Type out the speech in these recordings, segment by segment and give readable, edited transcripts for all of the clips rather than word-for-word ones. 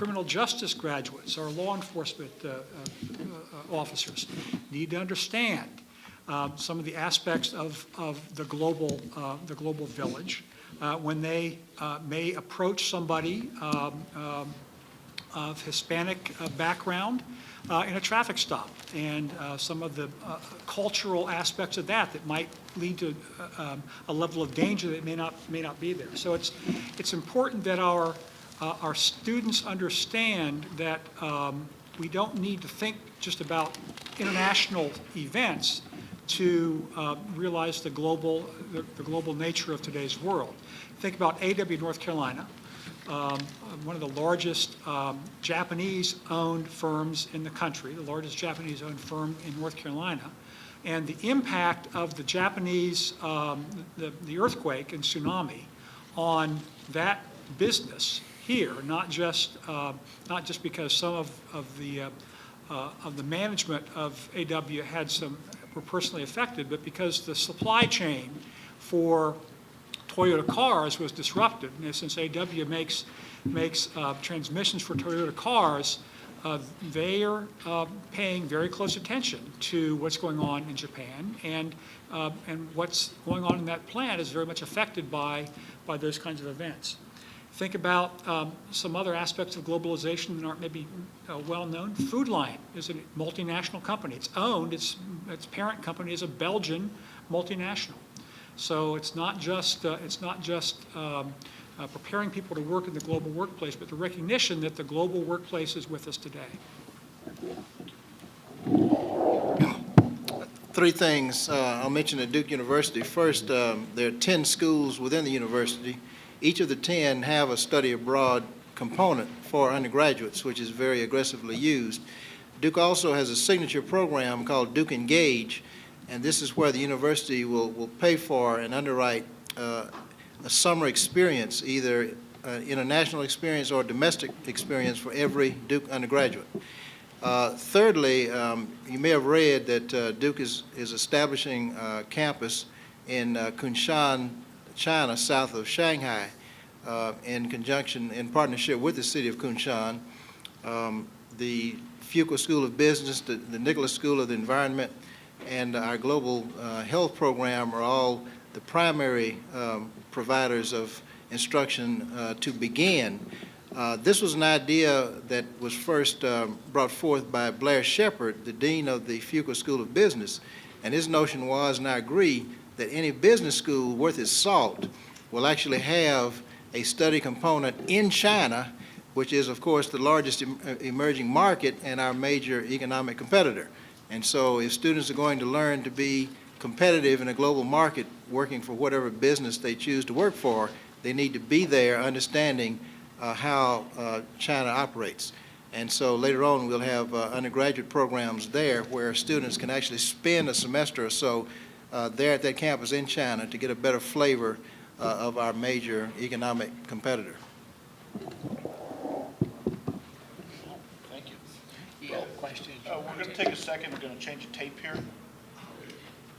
criminal justice graduates, our law enforcement officers need to understand some of the aspects of the global village when they may approach somebody of Hispanic background in a traffic stop, and some of the cultural aspects of that might lead to a level of danger that may not be there. So it's important that our students understand that we don't need to think just about international events to realize the global nature of today's world. Think about AW North Carolina, one of the largest Japanese-owned firms in the country, the largest Japanese-owned firm in North Carolina, and the impact of the Japanese, the earthquake and tsunami on that business here, not just because some of the management of AW were personally affected, but because the supply chain for Toyota cars was disrupted. And since AW makes transmissions for Toyota cars, they are paying very close attention to what's going on in Japan, and what's going on in that plant is very much affected by those kinds of events. Think about some other aspects of globalization that aren't maybe well known. Food Lion is a multinational company. Its parent company is a Belgian multinational. So it's not just preparing people to work in the global workplace, but the recognition that the global workplace is with us today. Three things. I'll mention at Duke University. First, there are 10 schools within the university. Each of the 10 have a study abroad component for undergraduates, which is very aggressively used. Duke also has a signature program called Duke Engage, and this is where the university will pay for and underwrite a summer experience, either international experience or domestic experience for every Duke undergraduate. Thirdly, you may have read that Duke is establishing a campus in Kunshan, China, south of Shanghai, in partnership with the city of Kunshan. The Fuqua School of Business, the Nicholas School of the Environment, and our global health program are all the primary providers of instruction to begin. This was an idea that was first brought forth by Blair Shepard, the dean of the Fuqua School of Business, and his notion was, and I agree, that any business school worth its salt will actually have a study component in China, which is, of course, the largest emerging market and our major economic competitor. And so if students are going to learn to be competitive in a global market, working for whatever business they choose to work for, they need to be there understanding how China operates. And so later on we'll have undergraduate programs there where students can actually spend a semester or so there at that campus in China to get a better flavor of our major economic competitor. Thank you. Well, questions? We're going to take a second. We're going to change the tape here.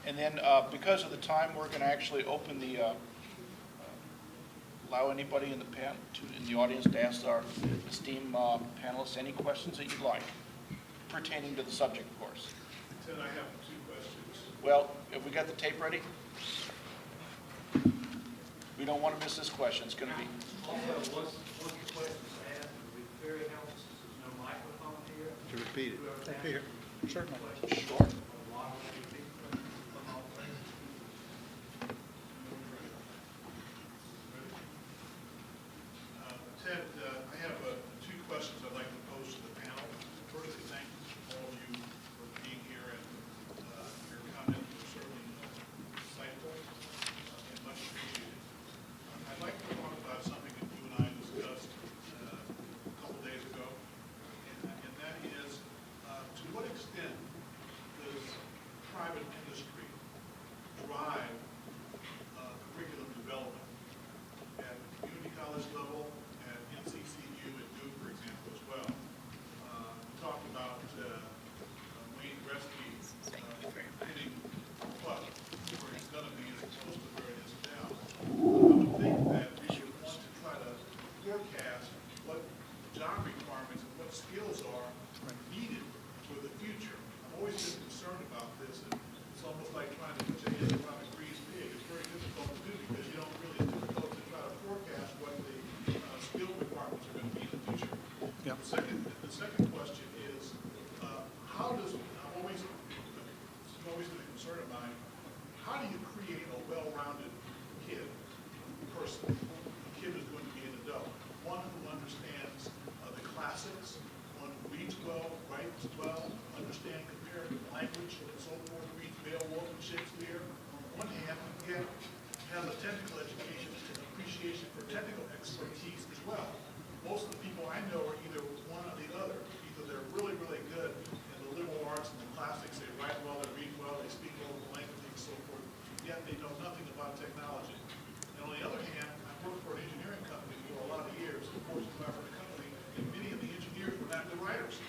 And then because of the time, we're going to actually open the, allow anybody in the audience to ask our esteemed panelists any questions that you'd like, pertaining to the subject, of course. Ted, I have 2 questions. Well, have we got the tape ready? We don't want to miss this question. It's going to be. Also, once the question's asked, it would be very helpful since there's no microphone here. To repeat it. Here. Certainly. Sure. Ted, I have 2 questions I'd like to pose to the panel. First, to thank all of you for being here, and your comments were certainly insightful and much appreciated. I'd like to talk about something that you and I discussed a couple days ago, and that is to what extent does private requirements and what skills are needed for the future. I've always been concerned about this, and it's almost like trying to put your head around a greased pig. It's very difficult to do because you don't really, it's difficult to try to forecast what the skill requirements are going to be in the future. Yep. The second question is, how does, it's always been a concern of mine, how do you create a well-rounded kid, person, a kid who's going to be an adult? One who understands the classics, one who reads well, writes well, understands comparative language, and so forth, reads Beowulf and Shakespeare. On one hand, yet has a technical education and appreciation for technical expertise as well. Most of the people I know are either one or the other. Either they're really, really good in the liberal arts and the classics, they write well, they read well, they speak local languages and so forth, yet they know nothing about technology. And on the other hand, I worked for an engineering company for a lot of years, a Fortune 500 company, and many of the engineers were not good writers.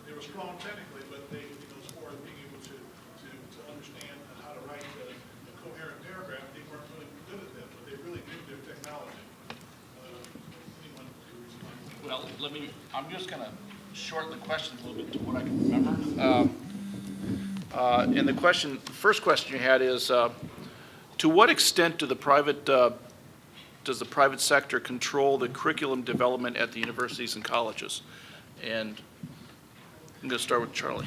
They were strong technically, but they, as far as being able to understand how to write a coherent paragraph, they weren't really good at that, but they really knew their technology. Anyone could respond? Well, I'm just going to shorten the question a little bit to what I can remember. And the first question you had is, to what extent does the private sector control the curriculum development at the universities and colleges? And I'm going to start with Charlie.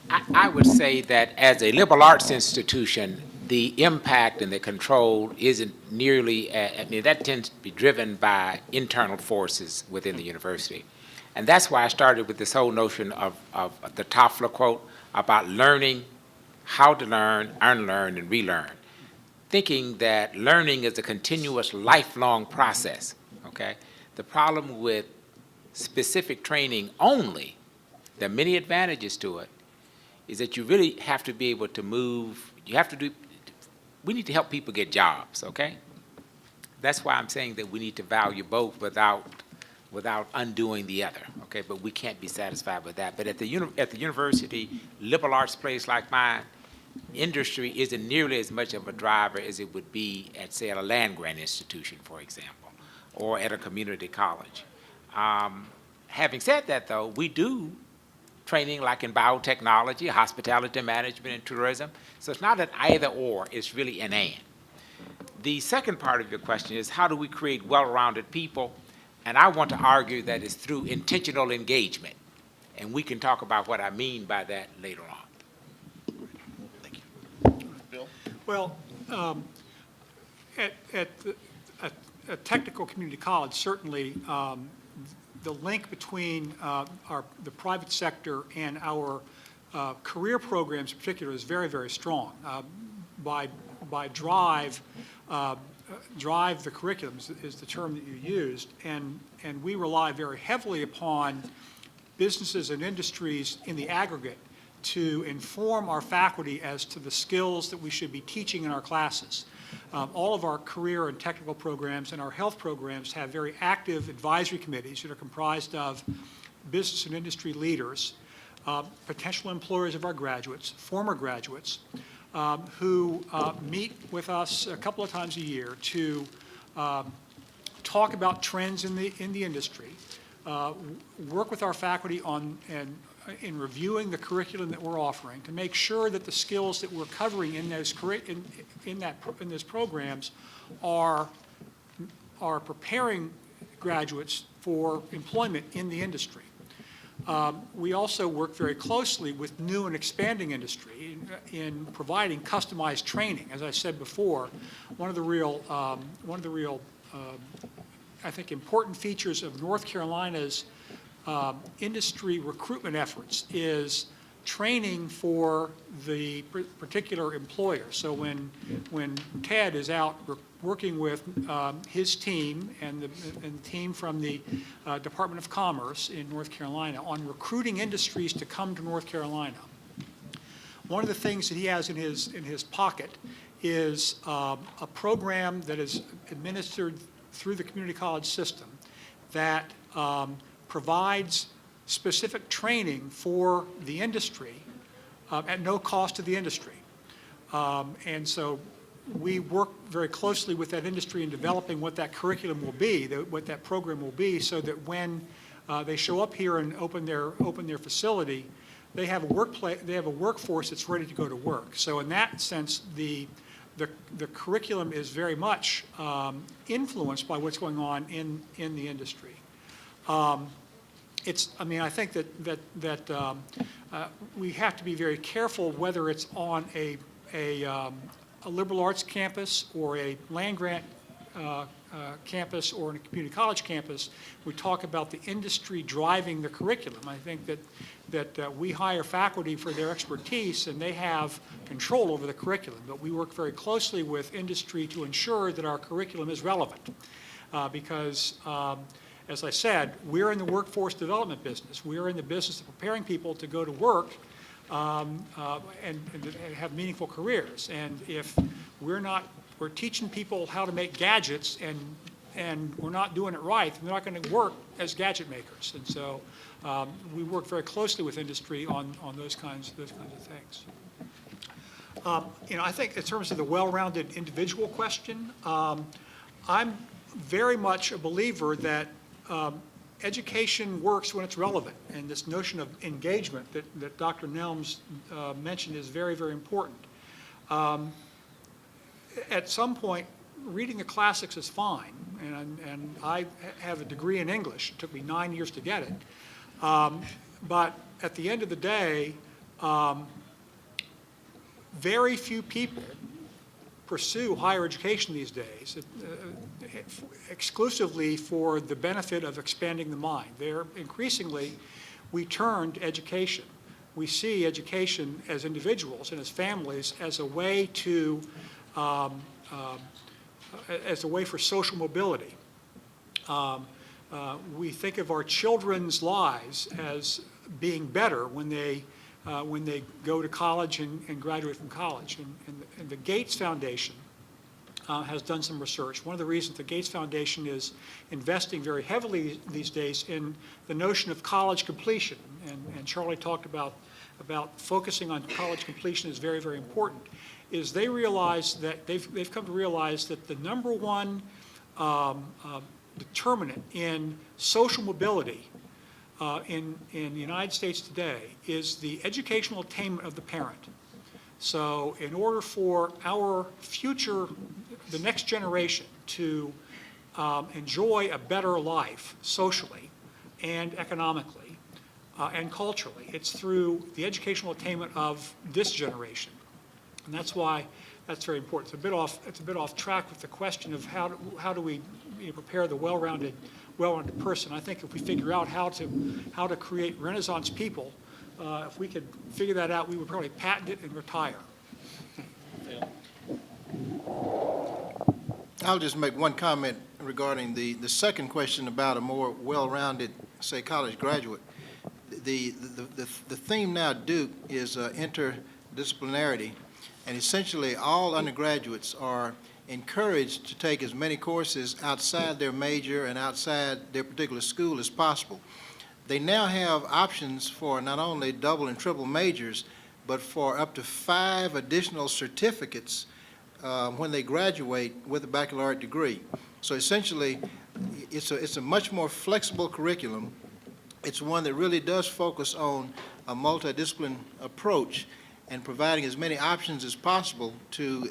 I would say that as a liberal arts institution, the impact and the control isn't nearly, that tends to be driven by internal forces within the university. And that's why I started with this whole notion of the Toffler quote about learning how to learn, unlearn, and relearn. Thinking that learning is a continuous, lifelong process, okay? The problem with specific training only, there are many advantages to it, is that you really have to be able to move, we need to help people get jobs, okay? That's why I'm saying that we need to value both without undoing the other, okay? But we can't be satisfied with that. But at the university, liberal arts place like mine, industry isn't nearly as much of a driver as it would be at, say, at a land-grant institution, for example, or at a community college. Having said that, though, we do training like in biotechnology, hospitality management, and tourism. So it's not an either or, it's really an and. The second part of your question is how do we create well-rounded people? And I want to argue that it's through intentional engagement. And we can talk about what I mean by that later on. Thank you. Bill? Well, at a technical community college, certainly the link between the private sector and our career programs in particular is very, very strong. By drive the curriculum is the term that you used, and we rely very heavily upon businesses and industries in the aggregate to inform our faculty as to the skills that we should be teaching in our classes. All of our career and technical programs and our health programs have very active advisory committees that are comprised of business and industry leaders, potential employers of our graduates, former graduates, who meet with us a couple of times a year to talk about trends in the industry, work with our faculty in reviewing the curriculum that we're offering to make sure that the skills that we're covering in those programs are preparing graduates for employment in the industry. We also work very closely with new and expanding industry in providing customized training. As I said before, one of the real I think important features of North Carolina's industry recruitment efforts is training for the particular employer. So when Ted is out working with his team and the team from the Department of Commerce in North Carolina on recruiting industries to come to North Carolina, one of the things that he has in his pocket is a program that is administered through the community college system that provides specific training for the industry at no cost to the industry. And so we work very closely with that industry in developing what that curriculum will be, what that program will be, so that when they show up here and open their facility, they have a workforce that's ready to go to work. So in that sense, the curriculum is very much influenced by what's going on in the industry. I think that we have to be very careful whether it's on a liberal arts campus or a land-grant campus or in a community college campus. We talk about the industry driving the curriculum. I think that we hire faculty for their expertise and they have control over the curriculum, but we work very closely with industry to ensure that our curriculum is relevant because as I said, we're in the workforce development business. We're in the business of preparing people to go to work and have meaningful careers. And if we're teaching people how to make gadgets and we're not doing it right, then they're not going to work as gadget makers. And so we work very closely with industry on those kinds of things. I think in terms of the well-rounded individual question, I'm very much a believer that education works when it's relevant, and this notion of engagement that Dr. Nelms mentioned is very, very important. At some point, reading the classics is fine, and I have a degree in English. It took me 9 years to get it. But at the end of the day, very few people pursue higher education these days exclusively for the benefit of expanding the mind. Increasingly, we turn to education. We see education as individuals and as families as a way for social mobility. We think of our children's lives as being better when they go to college and graduate from college. And the Gates Foundation has done some research. One of the reasons the Gates Foundation is investing very heavily these days in the notion of college completion, and Charlie talked about focusing on college completion is very, very important, is they realize that they've come to realize that the number one determinant in social mobility in the United States today is the educational attainment of the parent. So in order for our future, the next generation, to enjoy a better life socially and economically and culturally, it's through the educational attainment of this generation. And that's why that's very important. It's a bit off track with the question of how do we prepare the well-rounded person. I think if we figure out how to create Renaissance people, if we could figure that out, we would probably patent it and retire. I'll just make one comment regarding the second question about a more well-rounded, say, college graduate. The theme now at Duke is interdisciplinarity, and essentially all undergraduates are encouraged to take as many courses outside their major and outside their particular school as possible. They now have options for not only double and triple majors, but for up to 5 additional certificates when they graduate with a baccalaureate degree. So essentially, it's a much more flexible curriculum. It's one that really does focus on a multidisciplinary approach and providing as many options as possible to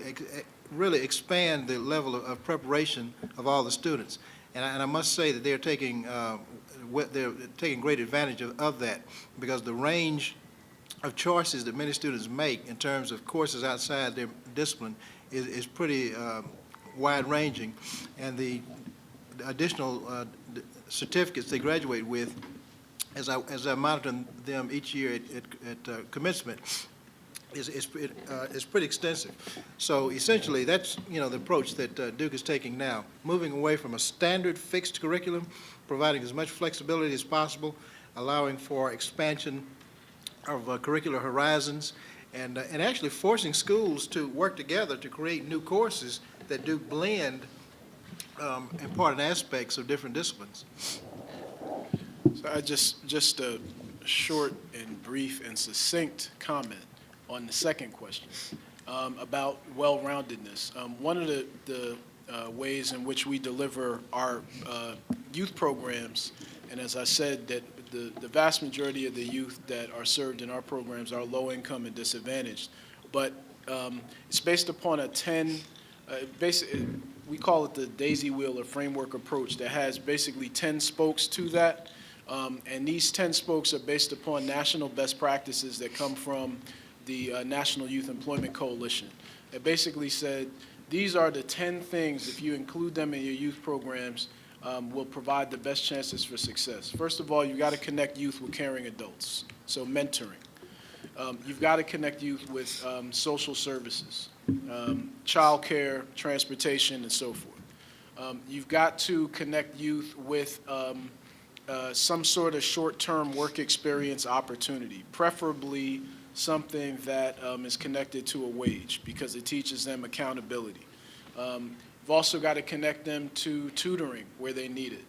really expand the level of preparation of all the students. And I must say that they're taking great advantage of that, because the range of choices that many students make in terms of courses outside their discipline is pretty wide-ranging, and the additional certificates they graduate with, as I monitor them each year at commencement, is pretty extensive. So essentially, that's the approach that Duke is taking now, moving away from a standard fixed curriculum, providing as much flexibility as possible, allowing for expansion of curricular horizons, and actually forcing schools to work together to create new courses that do blend important aspects of different disciplines. So I just a short and brief and succinct comment on the second question about well-roundedness. One of the ways in which we deliver our youth programs And as I said, that the vast majority of the youth that are served in our programs are low income and disadvantaged. But it's based upon a 10, we call it the daisy wheel or framework approach that has basically 10 spokes to that. And these 10 spokes are based upon national best practices that come from the National Youth Employment Coalition. It basically said, these are the 10 things, if you include them in your youth programs, will provide the best chances for success. First of all, you've got to connect youth with caring adults, so mentoring. You've got to connect youth with social services, child care, transportation, and so forth. You've got to connect youth with some sort of short-term work experience opportunity, preferably something that is connected to a wage because it teaches them accountability. We've also got to connect them to tutoring where they need it.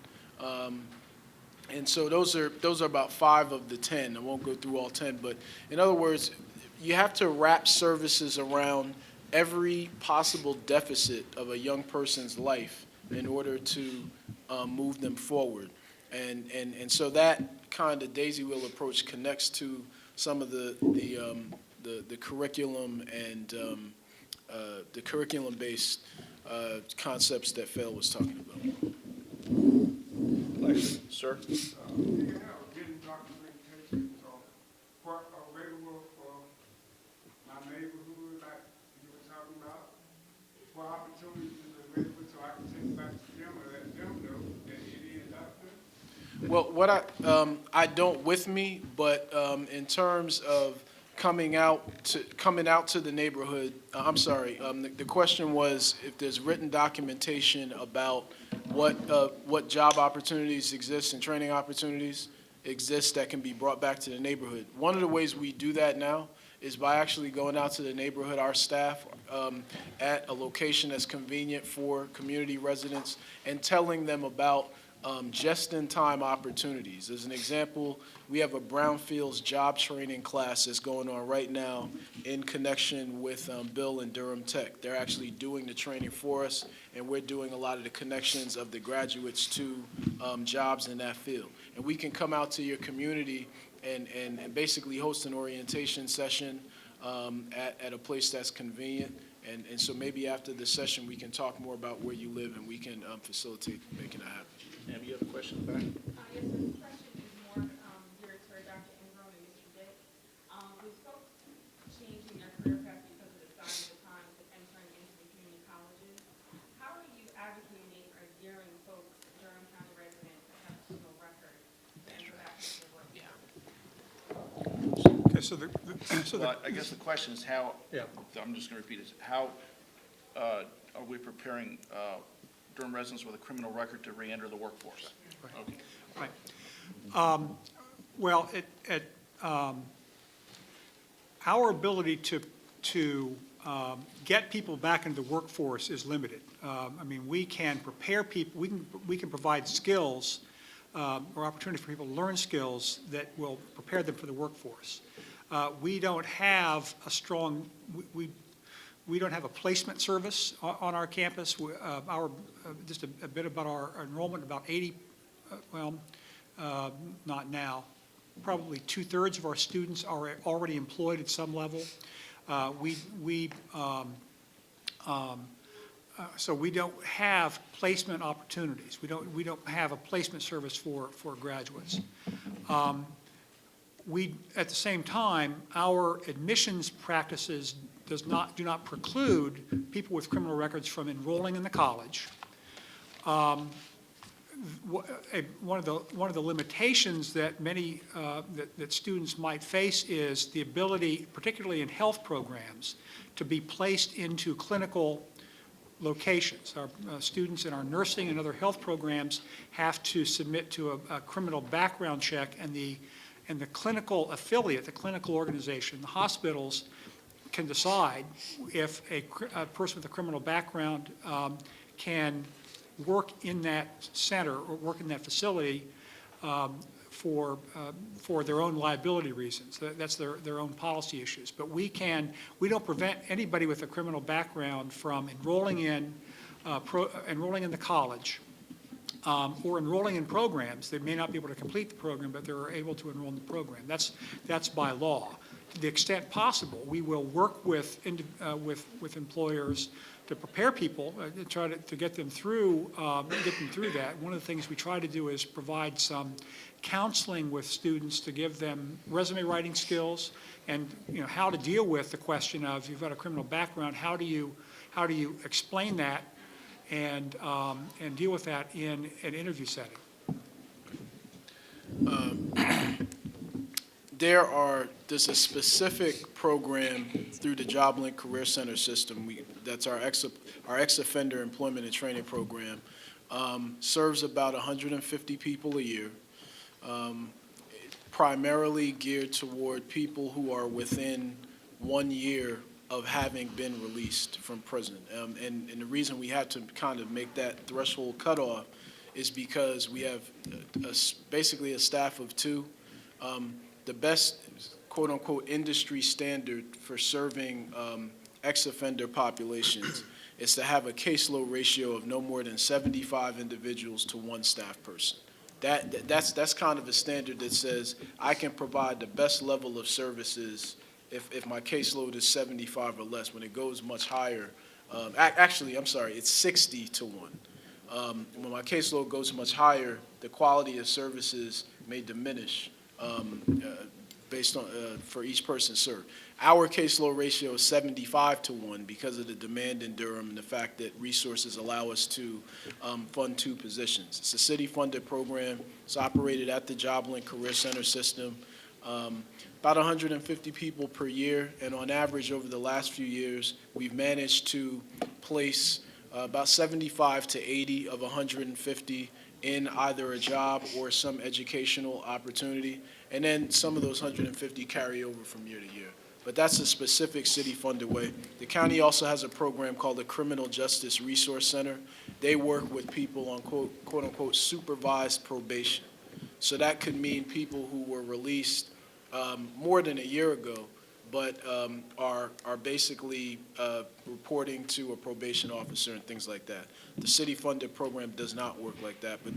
And so those are about 5 of the 10. I won't go through all 10, but in other words, you have to wrap services around every possible deficit of a young person's life in order to move them forward. And so that kind of daisy wheel approach connects to some of the curriculum and the curriculum-based concepts that Phil was talking about. Sir? Getting documentation, so what available for my neighborhood, like you were talking about, what opportunities is available so I can take back to them or let them know that it is out there? Well, what I don't with me, but in terms of coming out to the neighborhood, I'm sorry, the question was if there's written documentation about what job opportunities exist and training opportunities exist that can be brought back to the neighborhood. One of the ways we do that now is by actually going out to the neighborhood, our staff, at a location that's convenient for community residents and telling them about just-in-time opportunities. As an example, we have a brownfields job training class that's going on right now in connection with Bill and Durham Tech. They're actually doing the training for us, and we're doing a lot of the connections of the graduates to jobs in that field. And we can come out to your community and basically host an orientation session at a place that's convenient. And so maybe after the session, we can talk more about where you live, and we can facilitate making that happen. Ma'am, you have a question back? Yes, sir. This question is more geared toward Dr. Ingram and Mr. Dick. With folks changing their career path because of the sign of the times and entering into the community colleges, how are you advocating or gearing folks, Durham County residents that have a criminal record, to enter back into the workforce? Okay, Well, I guess the question is how, Yeah. I'm just going to repeat it, how are we preparing Durham residents with a criminal record to reenter the workforce? Right. Okay. Right. Well, our ability to get people back into the workforce is limited. I mean, we can prepare people, we can provide skills or opportunity for people to learn skills that will prepare them for the workforce. We don't have a strong, we don't have a placement service on our campus. Just a bit about our enrollment, about 80, not now, probably 2/3 of our students are already employed at some level. So we don't have placement opportunities. We don't have a placement service for graduates. At the same time, our admissions practices do not preclude people with criminal records from enrolling in the college. One of the limitations that many that students might face is the ability, particularly in health programs, to be placed into clinical locations. Our students in our nursing and other health programs have to submit to a criminal background check, and the clinical affiliate, the clinical organization, the hospitals can decide if a person with a criminal background can work in that center or work in that facility for their own liability reasons. That's their own policy issues. But we don't prevent anybody with a criminal background from enrolling in the college or enrolling in programs. They may not be able to complete the program, but they're able to enroll in the program. That's by law. To the extent possible, we will work with employers to prepare people, to try to get them through that. One of the things we try to do is provide some counseling with students to give them resume writing skills and how to deal with the question of, you've got a criminal background, how do you explain that and deal with that in an interview setting. There's a specific program through the JobLink Career Center system. That's our ex-offender employment and training program. Serves about 150 people a year, primarily geared toward people who are within 1 year of having been released from prison. And the reason we had to kind of make that threshold cutoff is because we have basically a staff of 2. The best, quote-unquote, industry standard for serving ex-offender populations is to have a caseload ratio of no more than 75 individuals to 1 staff person. That's kind of a standard that says I can provide the best level of services if my caseload is 75 or less. When it goes much higher, actually, I'm sorry, it's 60 to 1. When my caseload goes much higher, the quality of services may diminish based on for each person served. Our caseload ratio is 75 to 1 because of the demand in Durham and the fact that resources allow us to fund 2 positions. It's a city-funded program. It's operated at the JobLink Career Center system. About 150 people per year, and on average over the last few years, we've managed to place about 75 to 80 of 150 in either a job or some educational opportunity, and then some of those 150 carry over from year to year. But that's a specific city-funded way. The county also has a program called the Criminal Justice Resource Center. They work with people on quote-unquote supervised probation. So that could mean people who were released more than a year ago, but are basically reporting to a probation officer and things like that. The city-funded program does not work like that, but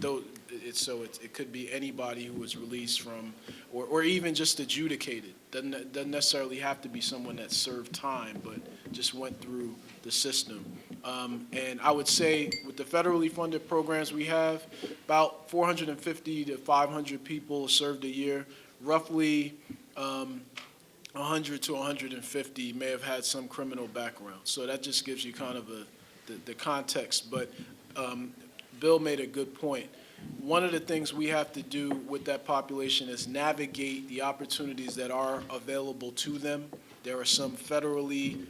it could be anybody who was released from, or even just adjudicated. Doesn't necessarily have to be someone that served time, but just went through the system. And I would say with the federally funded programs we have, about 450 to 500 people served a year. Roughly 100 to 150 may have had some criminal background. So that just gives you kind of the context. But Bill made a good point. One of the things we have to do with that population is navigate the opportunities that are available to them. There are some federally